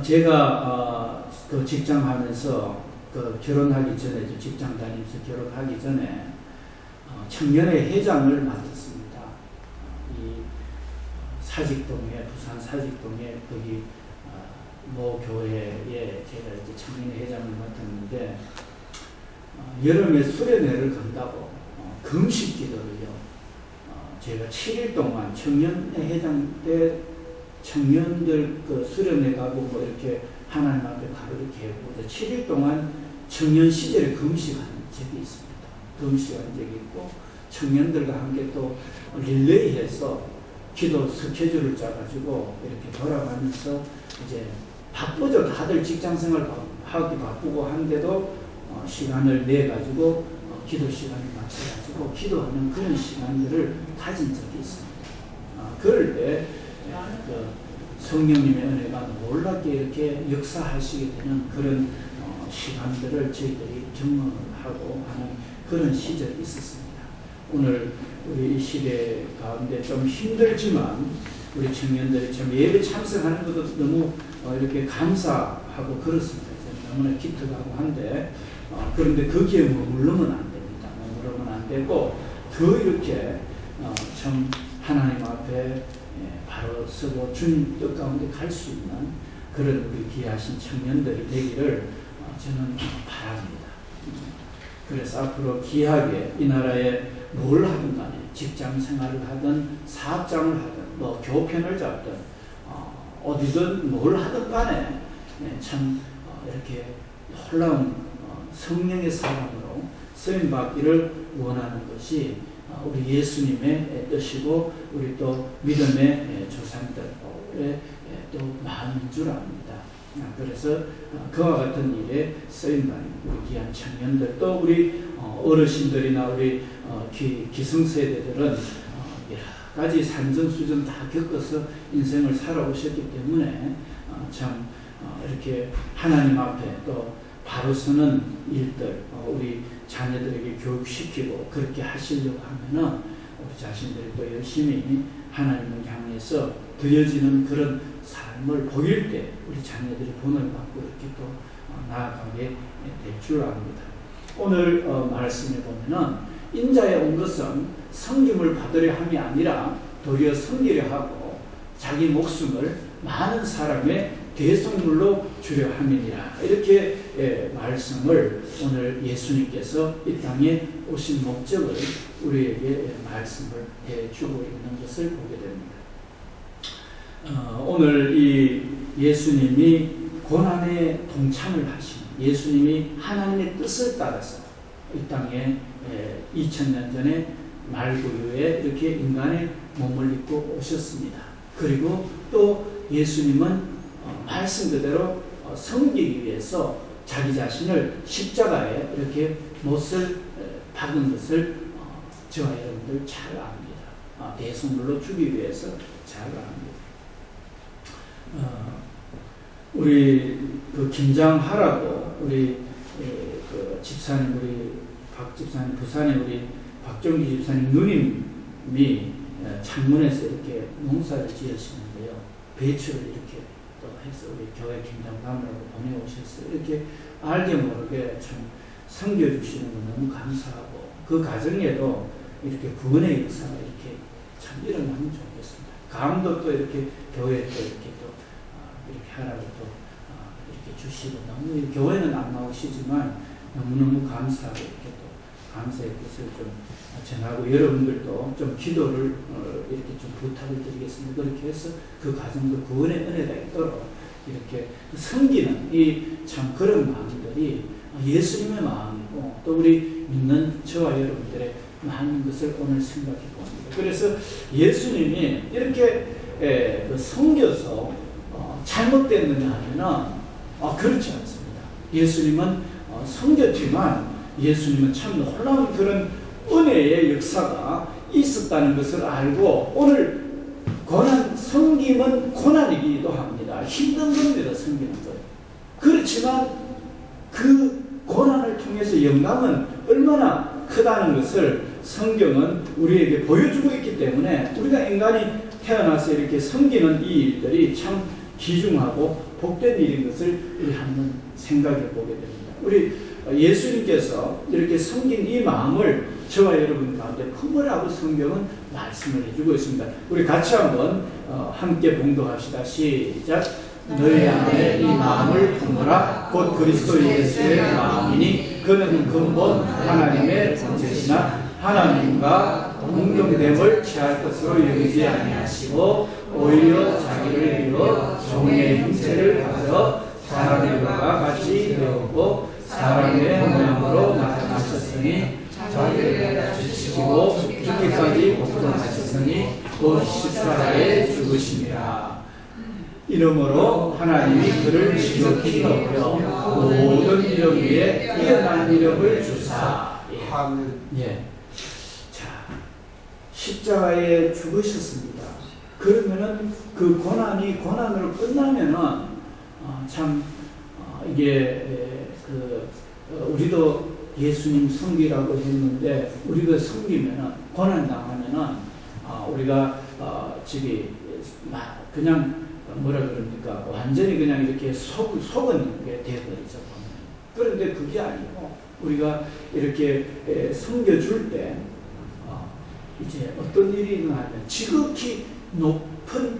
제가 그 직장 하면서 그 결혼하기 전에, 직장 다니면서 결혼하기 전에 청년회 회장을 맡았습니다. 이 사직동에, 부산 사직동에 거기 모 교회에 제가 이제 청년회 회장을 맡았는데, 여름에 수련회를 간다고 금식 기도를요, 제가 7일 동안 청년회 회장 때 청년들 그 수련회 가고 뭐 이렇게 하나님 앞에 바로 이렇게 하고 7일 동안 청년 시절에 금식한 적이 있습니다. 금식한 적이 있고, 청년들과 함께 또 릴레이해서 기도 스케줄을 짜가지고 이렇게 돌아가면서 이제 바쁘죠. 다들 직장 생활 하기 바쁘고 한데도 시간을 내가지고 기도 시간을 맞춰가지고 기도하는 그런 시간들을 가진 적이 있습니다. 그럴 때 성령님의 은혜가 놀랍게 이렇게 역사하시게 되는 그런 시간들을 저희들이 경험을 하고 하는 그런 시절이 있었습니다. 오늘 우리 이 시대 가운데 좀 힘들지만 우리 청년들이 참 예배 참석하는 것도 너무 이렇게 감사하고 그렇습니다. 너무나 기특하고 한데, 그런데 거기에 머무르면 안 됩니다. 머무르면 안 되고 더 이렇게 참 하나님 앞에 바로 서고 주님 뜻 가운데 갈 수 있는 그런 우리 귀하신 청년들이 되기를 저는 바랍니다. 그래서 앞으로 귀하게 이 나라에 뭘 하든 간에 직장 생활을 하든 사업장을 하든 뭐 교편을 잡든 어디든 뭘 하든 간에 참 이렇게 놀라운 성령의 사랑으로 쓰임받기를 원하는 것이 우리 예수님의 뜻이고 우리 또 믿음의 조상들의 또 마음인 줄 압니다. 그래서 그와 같은 일에 쓰임받는 우리 귀한 청년들, 또 우리 어르신들이나 우리 기성세대들은 여러 가지 산전수전 다 겪어서 인생을 살아오셨기 때문에 참 이렇게 하나님 앞에 또 바로 서는 일들 우리 자녀들에게 교육시키고 그렇게 하시려고 하면은 우리 자신들이 또 열심히 하나님을 향해서 드려지는 그런 삶을 보일 때 우리 자녀들이 본을 받고 이렇게 또 나아가게 될 줄 압니다. 오늘 말씀에 보면은 인자에 온 것은 섬김을 받으려 함이 아니라 도리어 섬기려 하고 자기 목숨을 많은 사람의 대속물로 주려 함이니라. 이렇게 말씀을 오늘 예수님께서 이 땅에 오신 목적을 우리에게 말씀을 해주고 있는 것을 보게 됩니다. 오늘 이 예수님이 고난에 동참을 하신, 예수님이 하나님의 뜻을 따라서 이 땅에 2000년 전에 말구유에 이렇게 인간의 몸을 입고 오셨습니다. 그리고 또 예수님은 말씀 그대로 섬기기 위해서 자기 자신을 십자가에 이렇게 못을 박은 것을 저와 여러분들 잘 압니다. 대속물로 주기 위해서 잘 압니다. 우리 그 김장하라고 우리 그 집사님, 우리 박 집사님, 부산에 우리 박정기 집사님 누님이 창문에서 이렇게 농사를 지으시는데요. 배추를 이렇게 또 해서 우리 교회 김장담으라고 보내오셨어요. 이렇게 알게 모르게 참 섬겨주시는 건 너무 감사하고, 그 가정에도 이렇게 구원의 역사가 이렇게 참 일어나면 좋겠습니다. 감도 또 이렇게 교회에 또 이렇게 또 이렇게 하라고 또 이렇게 주시고, 너무 교회는 안 나오시지만 너무너무 감사하고 이렇게 또 감사의 뜻을 좀 전하고, 여러분들도 좀 기도를 이렇게 좀 부탁을 드리겠습니다. 그렇게 해서 그 가정도 구원의 은혜가 있도록 이렇게 섬기는 이 참 그런 마음들이 예수님의 마음이고 또 우리 믿는 저와 여러분들의 마음인 것을 오늘 생각해 봅니다. 그래서 예수님이 이렇게 섬겨서 잘못됐느냐 하면은 그렇지 않습니다. 예수님은 섬겼지만 예수님은 참 놀라운 그런 은혜의 역사가 있었다는 것을 알고, 오늘 섬김은 고난이기도 합니다. 힘든 겁니다. 섬기는 것. 그렇지만 그 고난을 통해서 영광은 얼마나 크다는 것을 성경은 우리에게 보여주고 있기 때문에 우리가 인간이 태어나서 이렇게 섬기는 이 일들이 참 귀중하고 복된 일인 것을 우리 한번 생각해 보게 됩니다. 우리 예수님께서 이렇게 섬긴 이 마음을 저와 여러분 가운데 품으라고 성경은 말씀을 해주고 있습니다. 우리 같이 한번 함께 봉독합시다. 시작. 너희 안에 이 마음을 품으라. 곧 그리스도 예수의 마음이니 그는 근본 하나님의 본체시나 하나님과 동등됨을 취할 것으로 여기지 아니하시고 오히려 자기를 비워 종의 형체를 가져 사람들과 같이 되었고 사람의 모양으로 나타나셨으니 자기를 낮추시고 죽기까지 복종하셨으니 곧 십자가에 죽으심이라. 이러므로 하나님이 그를 지극히 높여 모든 이름 위에 뛰어난 이름을 주사. 예. 자, 십자가에 죽으셨습니다. 그러면은 그 고난으로 끝나면은 이게 우리도 예수님 섬기라고 했는데 우리가 섬기면은 고난 당하면은 우리가 그냥 뭐라 그럽니까? 완전히 그냥 이렇게 속은 게 되어버리죠. 그런데 그게 아니고 우리가 이렇게 섬겨줄 때 이제 어떤 일이 일어나면 지극히 높은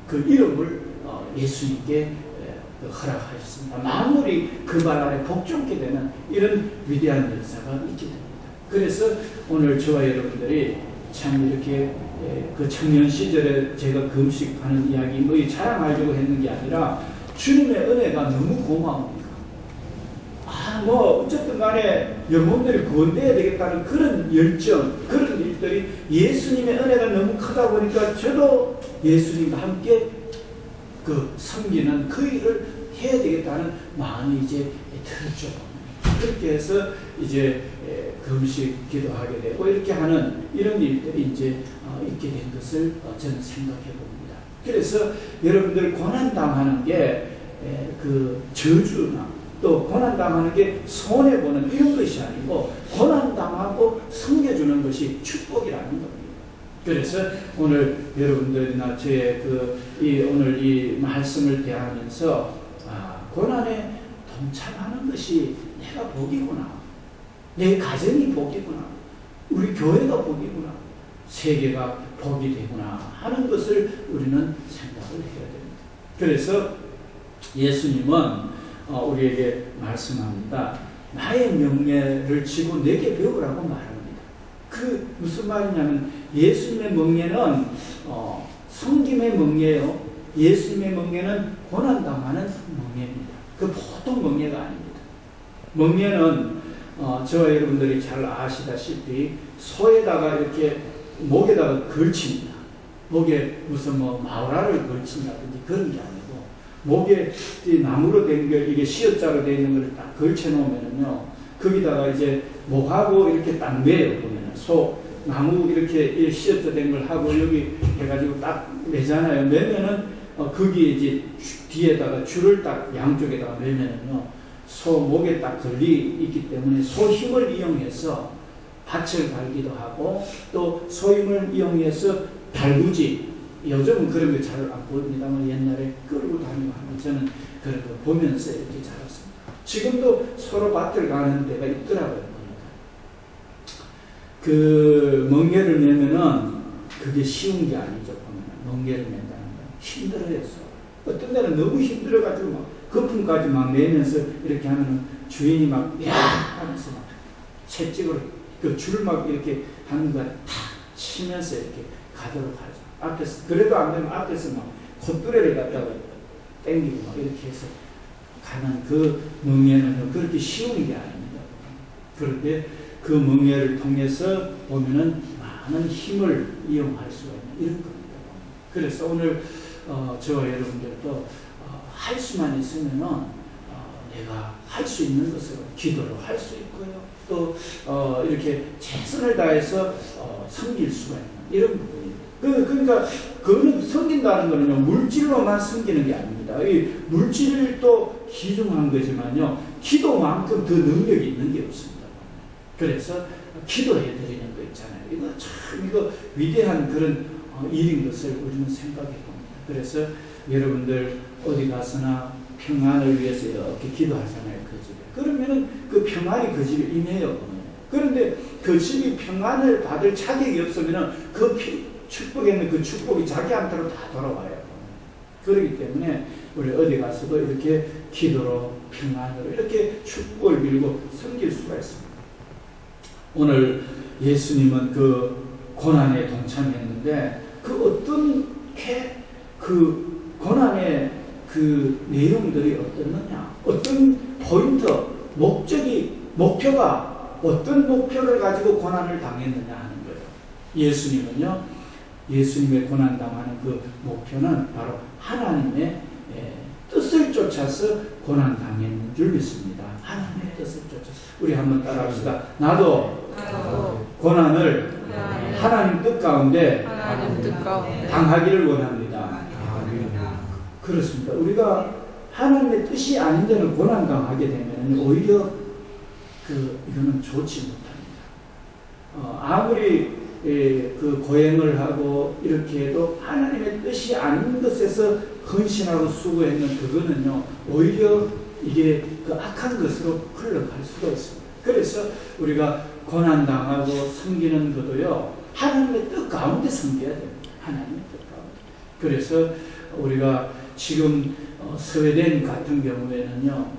그 이름을 예수님께 허락하셨습니다. 만물이 그 말 아래 복종케 되는 이런 위대한 역사가 있게 됩니다. 그래서 오늘 저와 여러분들이 참 이렇게 그 청년 시절에 제가 금식하는 이야기 뭐 자랑하려고 했는 게 아니라 주님의 은혜가 너무 고마웁니다. 어쨌든 간에 영혼들이 구원되어야 되겠다는 그런 열정, 그런 일들이 예수님의 은혜가 너무 크다 보니까 저도 예수님과 함께 그 섬기는 그 일을 해야 되겠다는 마음이 이제 들었죠. 그렇게 해서 이제 금식 기도하게 되고 이렇게 하는 이런 일들이 이제 있게 된 것을 저는 생각해 봅니다. 그래서 여러분들 고난당하는 게 그 저주나 또 고난당하는 게 손해보는 이런 것이 아니고 고난당하고 섬겨주는 것이 축복이라는 겁니다. 그래서 오늘 여러분들이나 저의 오늘 이 말씀을 대하면서 고난에 동참하는 것이 내가 복이구나. 내 가정이 복이구나. 우리 교회가 복이구나. 세계가 복이 되구나 하는 것을 우리는 생각을 해야 됩니다. 그래서 예수님은 우리에게 말씀합니다. 나의 명예를 지고 내게 배우라고 말합니다. 그 무슨 말이냐면 예수님의 명예는 섬김의 명예예요. 예수님의 명예는 고난당하는 명예입니다. 그 보통 명예가 아닙니다. 명예는 저와 여러분들이 잘 아시다시피 소에다가 이렇게 목에다가 걸칩니다. 목에 무슨 마우라를 걸친다든지 그런 게 아니고 목에 나무로 된 걸 이게 시옷자로 되어 있는 걸 딱 걸쳐 놓으면은요 거기다가 이제 목하고 이렇게 딱 매요. 보면은 나무 이렇게 시옷자 된 걸 하고 여기 해가지고 딱 매잖아요. 매면은 거기에 이제 뒤에다가 줄을 딱 양쪽에다가 매면은요 소 목에 딱 걸리 있기 때문에 소 힘을 이용해서 밭을 갈기도 하고 또 소 힘을 이용해서 달구지, 요즘은 그런 거 잘 안 보입니다만 옛날에 끌고 다니고 하는 저는 그런 거 보면서 이렇게 자랐습니다. 지금도 서로 밭을 가는 데가 있더라고요. 그 멍게를 내면은 그게 쉬운 게 아니죠. 멍게를 낸다는 건 힘들어했어. 어떤 데는 너무 힘들어가지고 막 거품까지 막 내면서 이렇게 하면은 주인이 막 야 하면서 막 채찍으로 그 줄 막 이렇게 하는 거 탁 치면서 이렇게 가도록 하죠. 앞에서 그래도 안 되면 앞에서 막 콧뚜레를 갖다가 땡기고 막 이렇게 해서 가는 그 멍에는 그렇게 쉬운 게 아닙니다. 그런데 그 멍에를 통해서 보면은 많은 힘을 이용할 수가 있는 이런 겁니다. 그래서 오늘 저와 여러분들도 할 수만 있으면은 내가 할 수 있는 것으로 기도로 할 수 있고요. 또 이렇게 최선을 다해서 섬길 수가 있는 이런 부분입니다. 그러니까 그거는 섬긴다는 거는요 물질로만 섬기는 게 아닙니다. 이 물질도 귀중한 거지만요 기도만큼 더 능력이 있는 게 없습니다. 그래서 기도해 드리는 거 있잖아요. 이거 참 위대한 그런 일인 것을 우리는 생각해 봅니다. 그래서 여러분들 어디 가서나 평안을 위해서 이렇게 기도하잖아요. 그 집에. 그러면은 그 평안이 그 집에 임해요. 그런데 그 집이 평안을 받을 자격이 없으면은 그 축복에는 그 축복이 자기한테로 다 돌아와요. 그렇기 때문에 우리 어디 가서도 이렇게 기도로 평안으로 이렇게 축복을 빌고 섬길 수가 있습니다. 오늘 예수님은 그 고난에 동참했는데 그 어떤 그 고난의 그 내용들이 어떻느냐, 어떤 포인트, 목표가 어떤 목표를 가지고 고난을 당했느냐 하는 거예요. 예수님은요, 예수님의 고난 당하는 그 목표는 바로 하나님의 뜻을 쫓아서 고난 당했는 줄 믿습니다. 하나님의 뜻을 쫓아서. 우리 한번 따라합시다. 나도 고난을 하나님 뜻 가운데 당하기를 원합니다. 그렇습니다. 우리가 하나님의 뜻이 아닌 데는 고난 당하게 되면 오히려 이거는 좋지 못합니다. 아무리 그 고행을 하고 이렇게 해도 하나님의 뜻이 아닌 것에서 헌신하고 수고했는 그거는요, 오히려 이게 그 악한 것으로 흘러갈 수가 있습니다. 그래서 우리가 고난당하고 섬기는 것도요, 하나님의 뜻 가운데 섬겨야 됩니다. 하나님의 뜻 가운데. 그래서 우리가 지금 스웨덴 같은 경우에는요,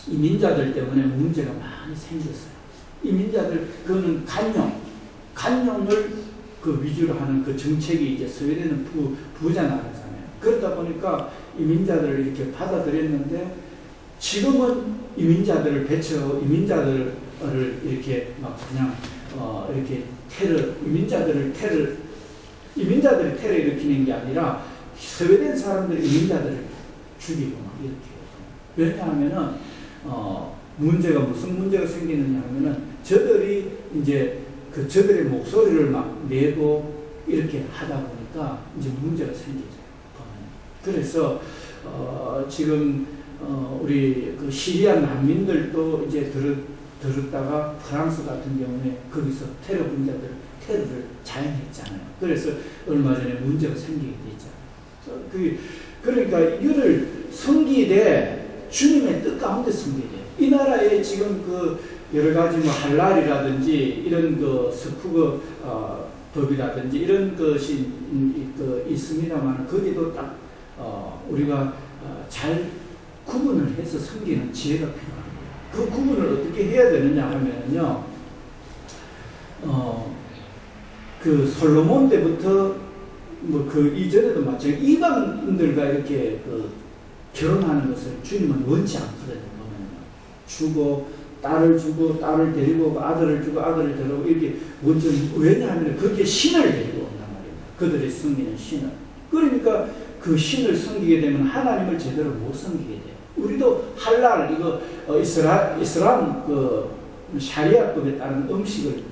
이민자들 때문에 문제가 많이 생겼어요. 이민자들, 그거는 간용을 그 위주로 하는 그 정책이 이제 스웨덴은 부자 나라잖아요. 그러다 보니까 이민자들을 이렇게 받아들였는데 지금은 이민자들을 이민자들을 이렇게 막 그냥 이렇게 이민자들이 테러 일으키는 게 아니라 스웨덴 사람들이 이민자들을 죽이고 막 이렇게 해요. 왜냐하면은 무슨 문제가 생기느냐 하면은 저들이 이제 저들의 목소리를 막 내고 이렇게 하다 보니까 이제 문제가 생기죠. 그래서 지금 우리 그 시리아 난민들도 이제 들었다가 프랑스 같은 경우에 거기서 테러 분자들 테러를 자행했잖아요. 그래서 얼마 전에 문제가 생기게 됐잖아요. 그러니까 이거를 섬기되 주님의 뜻 가운데 섬기되, 이 나라에 지금 그 여러 가지 뭐 할랄이라든지 이런 그 스푸그 법이라든지 이런 것이 있습니다만 거기도 딱 우리가 잘 구분을 해서 섬기는 지혜가 필요합니다. 그 구분을 어떻게 해야 되느냐 하면요, 그 솔로몬 때부터 뭐 그 이전에도 마찬가지 이방인들과 이렇게 결혼하는 것을 주님은 원치 않거든요. 딸을 주고 딸을 데리고 아들을 주고 아들을 데리고 이렇게 먼저, 왜냐하면 거기에 신을 데리고 온단 말이에요. 그들이 섬기는 신을. 그러니까 그 신을 섬기게 되면 하나님을 제대로 못 섬기게 돼요. 우리도 할랄, 이거 이슬람 그 샤리아법에 따른 음식을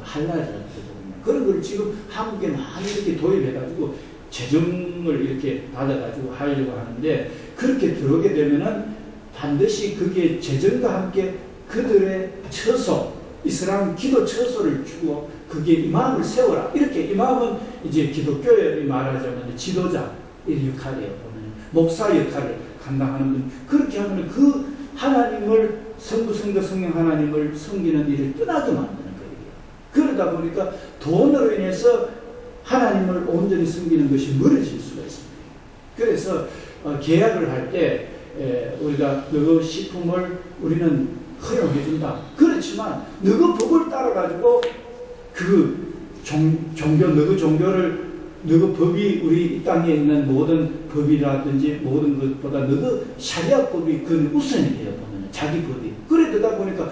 할랄이라고 하거든요. 그런 걸 지금 한국에 많이 이렇게 도입해가지고 재정을 이렇게 받아가지고 하려고 하는데, 그렇게 들어오게 되면은 반드시 그게 재정과 함께 그들의 처소, 이슬람 기도 처소를 주고 그게 이마음을 세워라. 이렇게 이마음은 이제 기독교에 말하자면 지도자 이 역할이에요. 보면 목사 역할을 감당하는 분. 그렇게 하면 그 하나님을 성령 하나님을 섬기는 일을 떠나게 만드는 거예요. 그러다 보니까 돈으로 인해서 하나님을 온전히 섬기는 것이 멀어질 수가 있습니다. 그래서 계약을 할 때 우리가 너그 식품을 우리는 허용해준다. 그렇지만 너그 법을 따라가지고 그 종교, 너그 종교를, 너그 법이 우리 이 땅에 있는 모든 법이라든지 모든 것보다 너그 샤리아법이 그 우선이 돼요. 보면 자기 법이. 그러다 보니까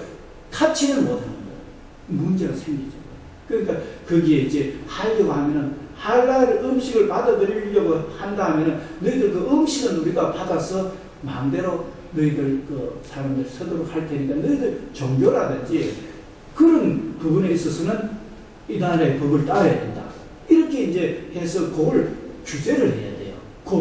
타치는 못하는 거예요. 문제가 생기죠. 그러니까 거기에 이제 하려고 하면은 할랄 음식을 받아들이려고 한다 하면은 너희들 그 음식은 우리가 받아서 마음대로 너희들 그 사람들 서도록 할 테니까 너희들 종교라든지 그런 부분에 있어서는 이 나라의 법을 따라야 된다. 이렇게 이제 해서 그걸 규제를 해야 돼요.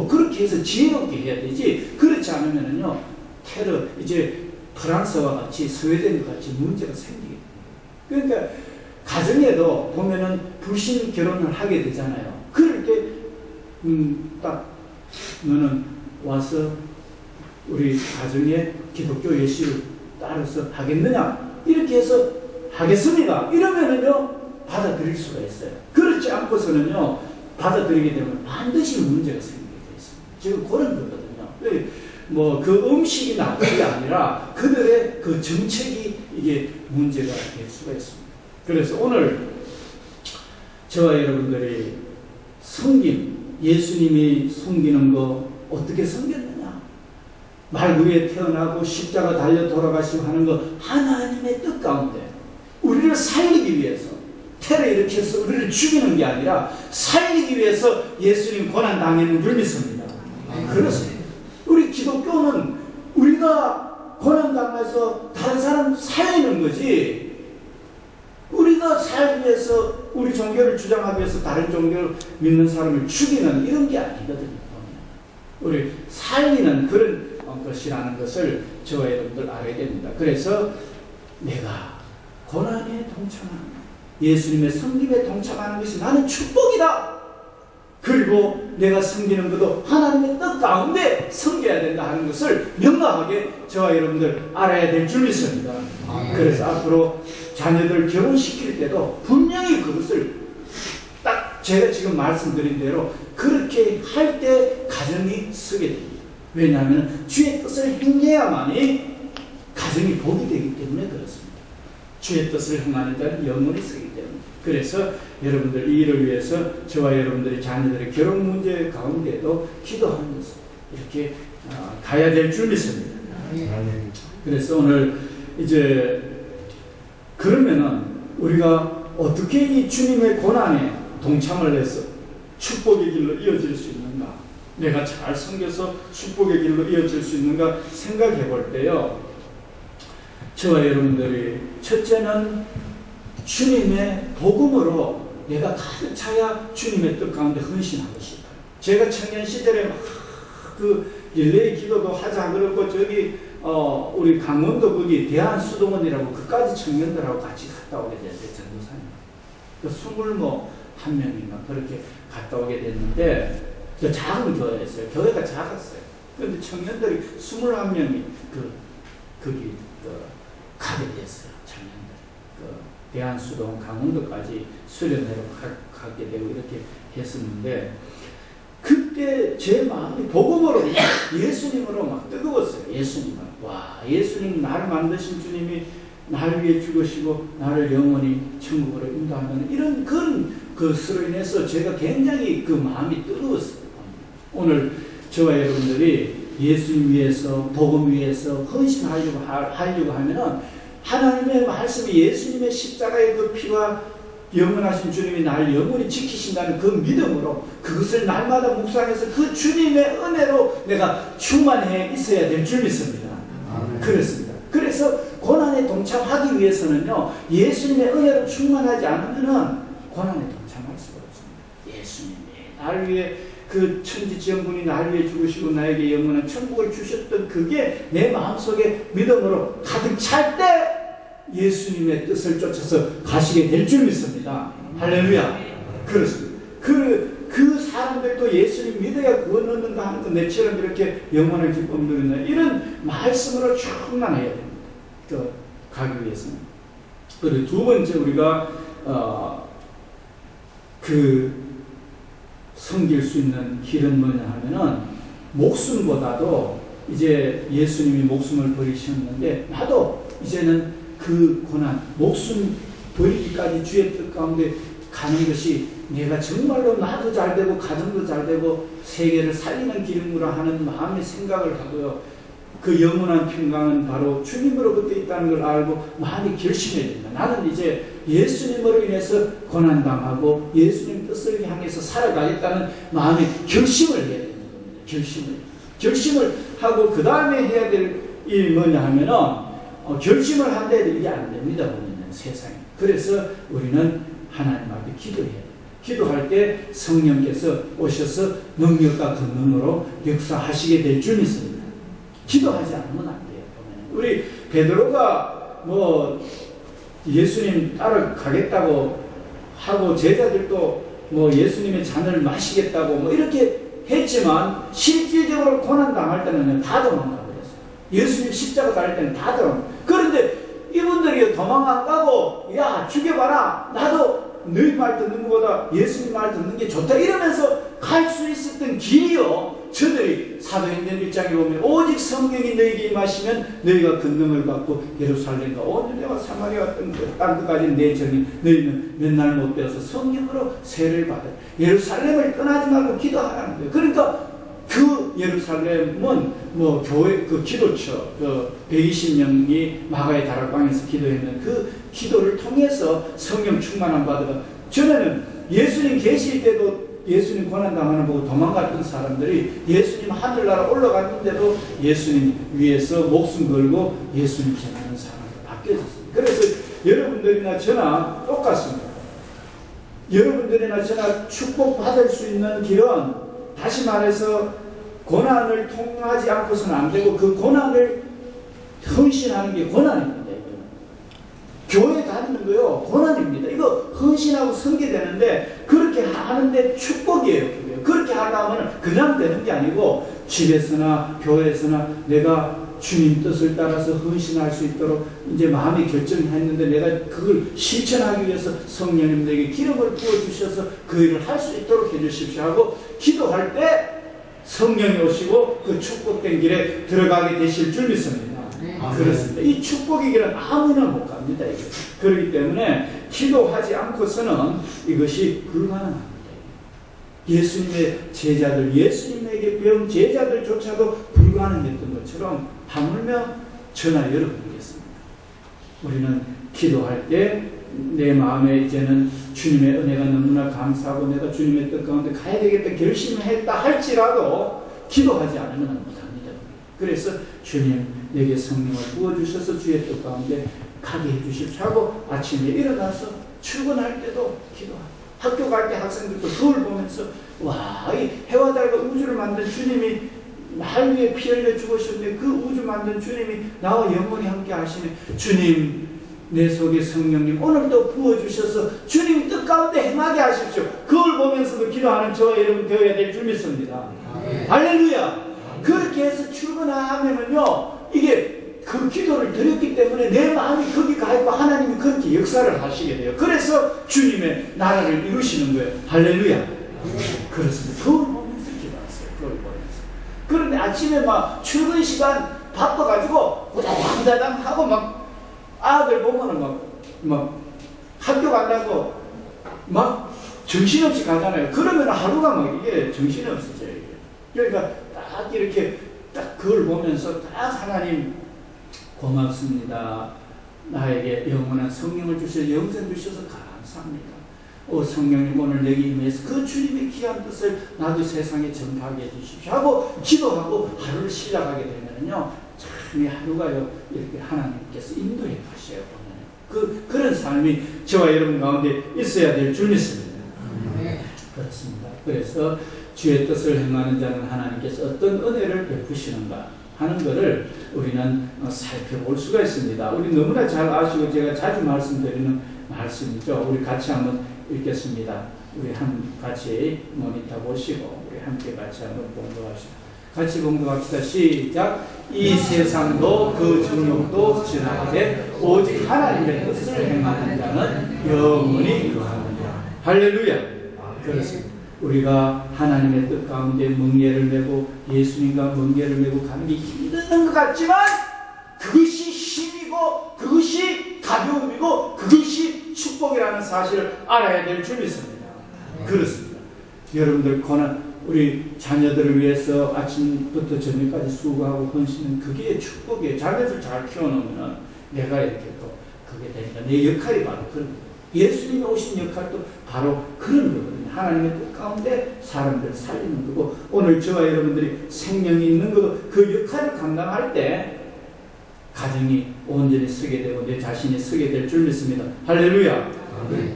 그렇게 해서 지혜롭게 해야 되지. 그렇지 않으면은요, 테러, 이제 프랑스와 같이 스웨덴과 같이 문제가 생기게 돼요. 그러니까 가정에도 보면은 불신 결혼을 하게 되잖아요. 그럴 때 딱 너는 와서 우리 가정에 기독교 예시를 따라서 하겠느냐? 이렇게 해서 하겠습니다. 이러면은요, 받아들일 수가 있어요. 그렇지 않고서는요, 받아들이게 되면 반드시 문제가 생기게 돼 있습니다. 지금 그런 거거든요. 뭐 그 음식이 나쁜 게 아니라 그들의 그 정책이 이게 문제가 될 수가 있습니다. 그래서 오늘 저와 여러분들이 섬김, 예수님이 섬기는 거 어떻게 섬겼느냐? 말 위에 태어나고 십자가 달려 돌아가시고 하는 거 하나님의 뜻 가운데 우리를 살리기 위해서, 테러 일으켜서 우리를 죽이는 게 아니라 살리기 위해서 예수님 고난 당하는 줄 믿습니다. 그렇습니다. 우리 기독교는 우리가 고난 당해서 다른 사람 살리는 거지, 우리가 살기 위해서 우리 종교를 주장하기 위해서 다른 종교를 믿는 사람을 죽이는 이런 게 아니거든요. 우리 살리는 그런 것이라는 것을 저와 여러분들 알아야 됩니다. 그래서 내가 고난에 동참하는, 예수님의 섬김에 동참하는 것이 나는 축복이다. 그리고 내가 섬기는 것도 하나님의 뜻 가운데 섬겨야 된다 하는 것을 명확하게 저와 여러분들 알아야 될 줄 믿습니다. 그래서 앞으로 자녀들 결혼시킬 때도 분명히 그것을 딱 제가 지금 말씀드린 대로 그렇게 할 때 가정이 서게 됩니다. 왜냐하면 주의 뜻을 행해야만이 가정이 복이 되기 때문에 그렇습니다. 주의 뜻을 행하는 자는 영원히 서기 때문에. 그래서 여러분들 이 일을 위해서 저와 여러분들의 자녀들의 결혼 문제 가운데도 기도하면서 이렇게 가야 될 줄 믿습니다. 그래서 오늘 이제 그러면은 우리가 어떻게 이 주님의 고난에 동참을 해서 축복의 길로 이어질 수 있는가? 내가 잘 섬겨서 축복의 길로 이어질 수 있는가 생각해 볼 때요, 저와 여러분들이 첫째는 주님의 복음으로 내가 가득 차야 주님의 뜻 가운데 헌신하고 싶어요. 제가 청년 시절에 막 그 릴레이 기도도 하자 그러고 저기 우리 강원도 거기 대한수도원이라고 그까지 청년들하고 같이 갔다 오게 됐어요. 전도사님. 그 21명인가 그렇게 갔다 오게 됐는데, 저 작은 교회였어요. 교회가 작았어요. 그런데 청년들이 21명이 거기 가게 됐어요. 청년들. 대한수도원 강원도까지 수련회로 가게 되고 이렇게 했었는데, 그때 제 마음이 복음으로 예수님으로 막 뜨거웠어요. 예수님은. 와, 예수님 나를 만드신 주님이 나를 위해 죽으시고 나를 영원히 천국으로 인도한다는 이런 그런 것으로 인해서 제가 굉장히 그 마음이 뜨거웠어요. 오늘 저와 여러분들이 예수님 위해서 복음 위해서 헌신하려고 하면은 하나님의 말씀이 예수님의 십자가의 그 피와 영원하신 주님이 나를 영원히 지키신다는 그 믿음으로 그것을 날마다 묵상해서 그 주님의 은혜로 내가 충만해 있어야 될 줄 믿습니다. 그렇습니다. 그래서 고난에 동참하기 위해서는요, 예수님의 은혜로 충만하지 않으면은 고난에 동참할 수가 없습니다. 예수님이 나를 위해 그 천지지원군이 나를 위해 죽으시고 나에게 영원한 천국을 주셨던 그게 내 마음속에 믿음으로 가득 찰 때 예수님의 뜻을 쫓아서 가시게 될 줄 믿습니다. 할렐루야. 그렇습니다. 그 사람들도 예수님 믿어야 구원 얻는다 하는 거, 내처럼 이렇게 영원한 기쁨 누린다, 이런 말씀으로 충만해야 됩니다. 가기 위해서는. 그리고 두 번째 우리가 섬길 수 있는 길은 뭐냐 하면은, 목숨보다도 이제 예수님이 목숨을 버리셨는데 나도 이제는 그 고난, 목숨 버리기까지 주의 뜻 가운데 가는 것이 내가 정말로 나도 잘 되고 가정도 잘 되고 세계를 살리는 길임으로 하는 마음의 생각을 하고요, 그 영원한 평강은 바로 주님으로부터 있다는 걸 알고 마음이 결심해야 된다. 나는 이제 예수님으로 인해서 고난당하고 예수님 뜻을 향해서 살아가겠다는 마음의 결심을 해야 되는 겁니다. 결심을 하고 그 다음에 해야 될 일이 뭐냐 하면은, 결심을 한데 이게 안 됩니다. 보면은 세상에. 그래서 우리는 하나님 앞에 기도해야 돼요. 기도할 때 성령께서 오셔서 능력과 권능으로 역사하시게 될 줄 믿습니다. 기도하지 않으면 안 돼요. 보면은 우리 베드로가 뭐 예수님 따라가겠다고 하고 제자들도 뭐 예수님의 잔을 마시겠다고 뭐 이렇게 했지만 실질적으로 고난 당할 때는 다 도망가 버렸어요. 예수님 십자가 달릴 때는 다 도망가. 그런데 이분들이 도망 안 가고 야 죽여봐라, 나도 너희 말 듣는 것보다 예수님 말 듣는 게 좋다 이러면서 갈 수 있었던 길이요, 저들이 사도행전 1장에 보면 오직 성령이 너희에게 임하시면 너희가 권능을 받고 예루살렘과 온 유대와 사마리아 땅 끝까지 내 전이 너희는 몇 날 못 되어서 성령으로 세례를 받아 예루살렘을 떠나지 말고 기도하라는 거예요. 그러니까 그 예루살렘은 뭐 교회 그 기도처 그 120명이 마가의 다락방에서 기도했는 그 기도를 통해서 성령 충만함 받아가, 전에는 예수님 계실 때도 예수님 고난당하는 보고 도망갔던 사람들이 예수님 하늘나라 올라갔는데도 예수님 위에서 목숨 걸고 예수님 전하는 사람으로 바뀌어졌습니다. 그래서 여러분들이나 저나 똑같습니다. 여러분들이나 저나 축복받을 수 있는 길은 다시 말해서 고난을 통하지 않고서는 안 되고 그 고난을 헌신하는 게 고난입니다. 교회 다니는 거요 고난입니다. 이거 헌신하고 섬기되는데 그렇게 하는데 축복이에요. 그렇게 하다 하면 그냥 되는 게 아니고 집에서나 교회에서나 내가 주님 뜻을 따라서 헌신할 수 있도록 이제 마음이 결정했는데 내가 그걸 실천하기 위해서 성령님 내게 기름을 부어주셔서 그 일을 할 수 있도록 해주십시오 하고 기도할 때 성령이 오시고 그 축복된 길에 들어가게 되실 줄 믿습니다. 그렇습니다. 이 축복의 길은 아무나 못 갑니다. 이게. 그렇기 때문에 기도하지 않고서는 이것이 불가능합니다. 예수님의 제자들, 예수님에게 배운 제자들조차도 불가능했던 것처럼 하물며 저나 여러분이겠습니다. 우리는 기도할 때 내 마음에 이제는 주님의 은혜가 너무나 감사하고 내가 주님의 뜻 가운데 가야 되겠다 결심을 했다 할지라도 기도하지 않으면 못합니다. 그래서 주님 내게 성령을 부어주셔서 주의 뜻 가운데 가게 해주십시오 하고 아침에 일어나서 출근할 때도 기도하고 학교 갈 때 학생들도 그걸 보면서 와, 이 해와 달과 우주를 만든 주님이 날 위해 피 흘려 죽으셨는데 그 우주 만든 주님이 나와 영원히 함께 하시네. 주님 내 속에 성령님 오늘도 부어주셔서 주님 뜻 가운데 행하게 하십시오. 그걸 보면서도 기도하는 저와 여러분 되어야 될 줄 믿습니다. 할렐루야. 그렇게 해서 출근하면은요 이게 그 기도를 드렸기 때문에 내 마음이 거기 가 있고 하나님이 그렇게 역사를 하시게 돼요. 그래서 주님의 나라를 이루시는 거예요. 할렐루야. 그렇습니다. 그걸 보면서 기도하세요. 그걸 보면서. 그런데 아침에 막 출근 시간 바빠가지고 우다당다당 하고 막 아들 보면은 막 학교 간다고 막 정신없이 가잖아요. 그러면 하루가 막 이게 정신이 없어져요. 그러니까 딱 이렇게 딱 그걸 보면서 딱 하나님 고맙습니다. 나에게 영원한 성령을 주셔서 영생 주셔서 감사합니다. 성령님 오늘 내게 임해서 그 주님의 귀한 뜻을 나도 세상에 전파하게 해주십시오 하고 기도하고 하루를 시작하게 되면요 참 이 하루가요 이렇게 하나님께서 인도해 가셔요. 그런 삶이 저와 여러분 가운데 있어야 될 줄 믿습니다. 그렇습니다. 그래서 주의 뜻을 행하는 자는 하나님께서 어떤 은혜를 베푸시는가 하는 것을 우리는 살펴볼 수가 있습니다. 우리 너무나 잘 아시고 제가 자주 말씀드리는 말씀이죠. 우리 같이 한번 읽겠습니다. 우리 같이 모니터 보시고 우리 함께 같이 한번 공부합시다. 같이 공부합시다. 시작. 이 세상도 그 정욕도 지나가되 오직 하나님의 뜻을 행하는 자는 영원히 거하느니라. 할렐루야. 그렇습니다. 우리가 하나님의 뜻 가운데 멍에를 메고 예수님과 멍에를 메고 가는 게 힘든 것 같지만 그것이 힘이고 그것이 가벼움이고 그것이 축복이라는 사실을 알아야 될 줄 믿습니다. 그렇습니다. 여러분들 우리 자녀들을 위해서 아침부터 저녁까지 수고하고 헌신은 그게 축복이에요. 자녀들 잘 키워놓으면 내가 이렇게 또 그게 되니까 내 역할이 바로 그런 거예요. 예수님이 오신 역할도 바로 그런 거거든요. 하나님의 뜻 가운데 사람들을 살리는 거고 오늘 저와 여러분들이 생명이 있는 것도 그 역할을 감당할 때 가정이 온전히 서게 되고 내 자신이 서게 될 줄 믿습니다. 할렐루야.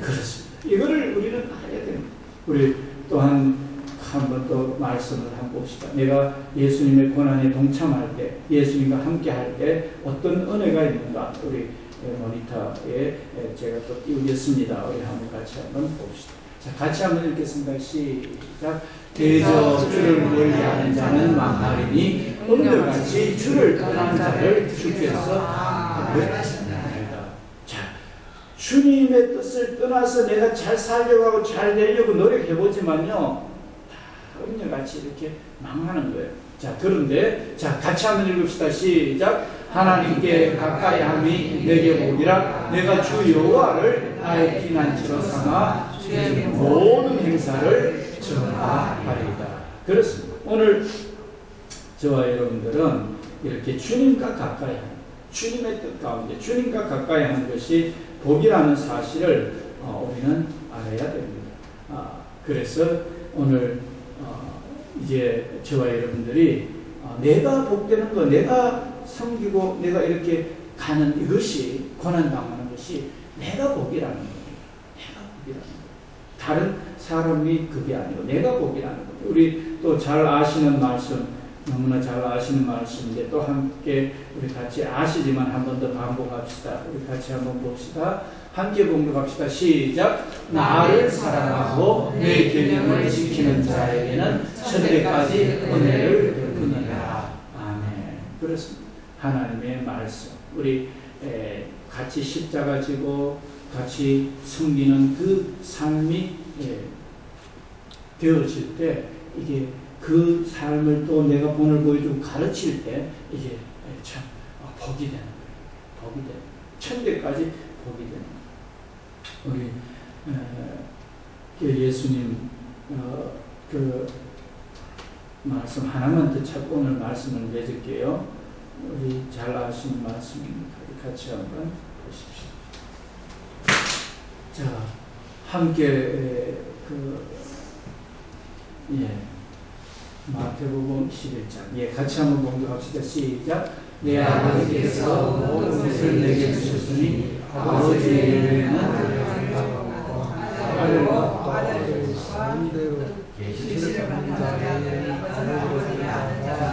그렇습니다. 이거를 우리는 알아야 됩니다. 우리 또한 한번 또 말씀을 한번 봅시다. 내가 예수님의 고난에 동참할 때 예수님과 함께 할 때 어떤 은혜가 있는가 우리 모니터에 제가 또 띄우겠습니다. 우리 한번 같이 한번 봅시다. 자, 같이 한번 읽겠습니다. 시작. 대저 주를 멀리하는 자는 망하리니 오늘같이 주를 떠난 자를 주께서 멀리하시나이다. 자, 주님의 뜻을 떠나서 내가 잘 살려고 하고 잘 되려고 노력해보지만요, 다 음녀같이 이렇게 망하는 거예요. 자, 그런데 자, 같이 한번 읽읍시다. 시작. 하나님께 가까이 함이 내게 오기라. 내가 주 여호와를 나의 피난처로 삼아 주의 모든 행사를 전하리이다. 그렇습니다. 오늘 저와 여러분들은 이렇게 주님과 가까이 하는, 주님의 뜻 가운데 주님과 가까이 하는 것이 복이라는 사실을 우리는 알아야 됩니다. 그래서 오늘 이제 저와 여러분들이 내가 복되는 거, 내가 섬기고 내가 이렇게 가는 이것이, 고난당하는 것이 내가 복이라는 겁니다. 내가 복이라는 거. 다른 사람이 그게 아니고 내가 복이라는 겁니다. 우리 또 잘 아시는 말씀, 너무나 잘 아시는 말씀인데 또 함께 우리 같이 아시지만 한 번 더 반복합시다. 우리 같이 한번 봅시다. 함께 공독합시다. 시작. 나를 사랑하고 내 계명을 지키는 자에게는 천대까지 은혜를 베푸느니라. 아멘. 그렇습니다. 하나님의 말씀. 우리 같이 십자가 지고 같이 섬기는 그 삶이 되어질 때, 이게 그 삶을 또 내가 오늘 보여주고 가르칠 때 이게 참 복이 되는 거예요. 복이 되는 거예요. 천대까지 복이 되는 거예요. 우리 예수님 그 말씀 하나만 더 찾고 오늘 말씀을 맺을게요. 우리 잘 아시는 말씀입니다. 같이 한번 보십시오. 자, 함께 마태복음 11장 같이 한번 공부합시다. 시작. 내 아버지께서 모든 것을 내게 주셨으니 아버지의 은혜는 아들과 마음대로 계시를 받는 자에게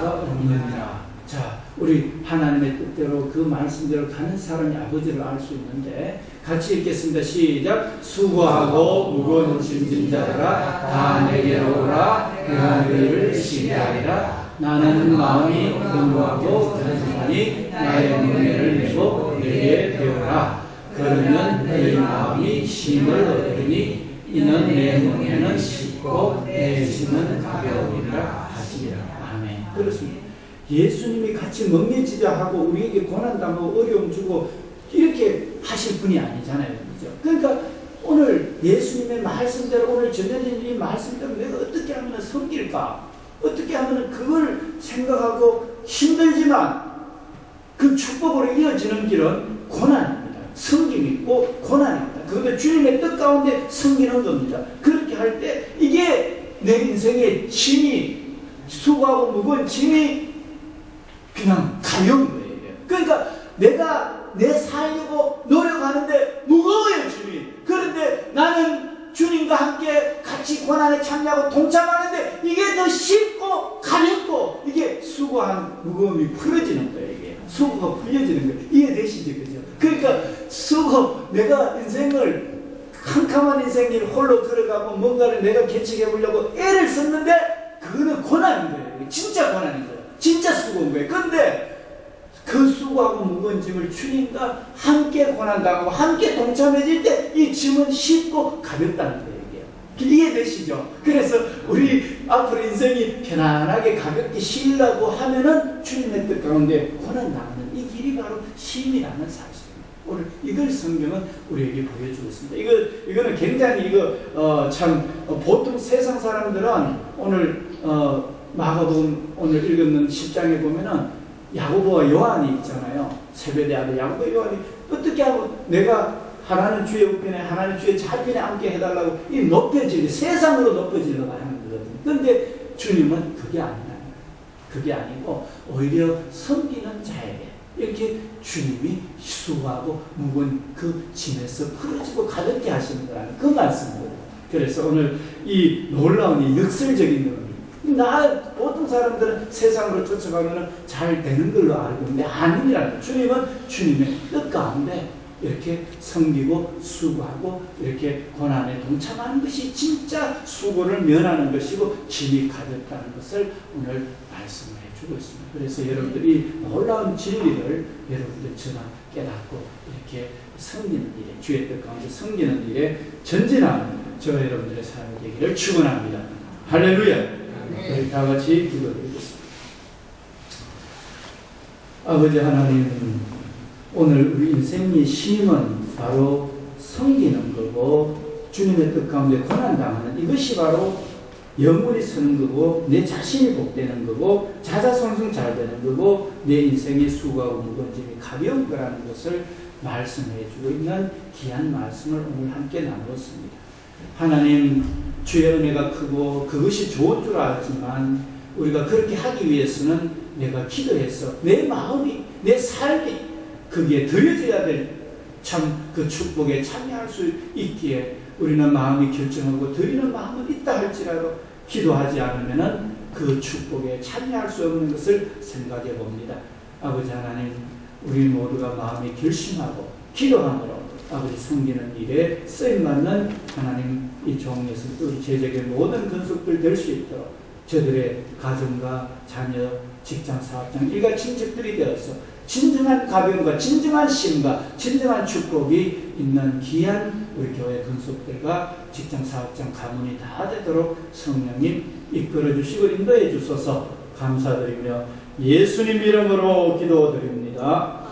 없느니라. 자, 우리 하나님의 뜻대로 그 말씀대로 가는 사람이 아버지를 알 수 있는데, 같이 읽겠습니다. 시작. 수고하고 무거운 짐진 자들아 다 내게로 오라. 내가 너희를 쉬게 하리라. 나는 마음이 공고하고 단순하니 나의 은혜를 메고 내게 배우라. 그러면 너희 마음이 힘을 얻으리니 이는 내 멍에는 쉽고 내 짐은 가벼우리라 하시리라. 아멘. 그렇습니다. 예수님이 같이 멍해지자 하고 우리에게 고난당하고 어려움 주고 이렇게 하실 분이 아니잖아요. 그죠? 그러니까 오늘 예수님의 말씀대로, 오늘 전해진 이 말씀대로 내가 어떻게 하면 섬길까? 어떻게 하면 그걸 생각하고 힘들지만 그 축복으로 이어지는 길은 고난입니다. 섬김이 있고 고난입니다. 그런데 주님의 뜻 가운데 섬기는 겁니다. 그렇게 할 때 이게 내 인생의 짐이, 수고하고 무거운 짐이 그냥 가벼운 거예요. 그러니까 내가 내 살려고 노력하는데 무거워요, 주님. 그런데 나는 주님과 함께 같이 고난에 참여하고 동참하는데 이게 더 쉽고 가볍고 이게 수고한 무거움이 풀어지는 거예요. 이게 수고가 풀려지는 거예요. 이해되시죠? 그죠? 그러니까 수고, 내가 인생을 캄캄한 인생을 홀로 걸어가고 뭔가를 내가 개척해 보려고 애를 썼는데 그거는 고난인 거예요. 진짜 고난인 거예요. 진짜 수고인 거예요. 그런데 그 수고하고 무거운 짐을 주님과 함께 고난당하고 함께 동참해질 때 이 짐은 쉽고 가볍다는 거예요. 이해되시죠? 그래서 우리 앞으로 인생이 편안하게 가볍게 쉬려고 하면은 주님의 뜻 가운데 고난당하는 이 길이 바로 쉼이라는 사실입니다. 오늘 이걸 성경은 우리에게 보여주고 있습니다. 이거는 굉장히 참 보통 세상 사람들은 오늘 마가복음 오늘 읽는 10장에 보면은 야고보와 요한이 있잖아요. 세베대 아들 야고보와 요한이 어떻게 하고 내가 하나는 주의 우편에 하나는 주의 좌편에 앉게 해달라고 이 높여지려, 세상으로 높여지려고 하는 거거든요. 그런데 주님은 그게 아니라, 그게 아니고 오히려 섬기는 자에게 이렇게 주님이 수고하고 무거운 그 짐에서 풀어지고 가볍게 하시는 거라는 그 말씀이거든요. 그래서 오늘 이 놀라운 이 역설적인 나 보통 사람들은 세상으로 쫓아가면 잘 되는 걸로 알고 있는데 아니라는, 주님은 주님의 뜻 가운데 이렇게 섬기고 수고하고 이렇게 고난에 동참하는 것이 진짜 수고를 면하는 것이고 짐이 가볍다는 것을 오늘 말씀을 해주고 있습니다. 그래서 여러분들이 놀라운 진리를 여러분들처럼 깨닫고 이렇게 섬기는 일에, 주의 뜻 가운데 섬기는 일에 전진하는 저와 여러분들의 삶이 되기를 축원합니다. 할렐루야. 우리 다 같이 기도드리겠습니다. 아버지 하나님, 오늘 우리 인생의 힘은 바로 섬기는 거고 주님의 뜻 가운데 고난당하는 이것이 바로 영원히 서는 거고 내 자신이 복되는 거고 자자손손 잘 되는 거고 내 인생의 수고하고 무거운 짐이 가벼운 거라는 것을 말씀해 주고 있는 귀한 말씀을 오늘 함께 나누었습니다. 하나님, 주의 은혜가 크고 그것이 좋은 줄 알지만 우리가 그렇게 하기 위해서는 내가 기도해서 내 마음이, 내 삶이 거기에 드려져야 될 참 그 축복에 참여할 수 있기에 우리는 마음이 결정하고 드리는 마음은 있다 할지라도 기도하지 않으면은 그 축복에 참여할 수 없는 것을 생각해 봅니다. 아버지 하나님, 우리 모두가 마음이 결심하고 기도함으로 아버지 섬기는 일에 쓰임받는 하나님 이 종에서 우리 제적의 모든 근속들 될 수 있도록 저들의 가정과 자녀, 직장, 사업장, 일가 친척들이 되어서 진정한 가병과 진정한 힘과 진정한 축복이 있는 귀한 우리 교회 근속들과 직장, 사업장, 가문이 다 되도록 성령님 이끌어 주시고 인도해 주소서 감사드리며 예수님 이름으로 기도드립니다.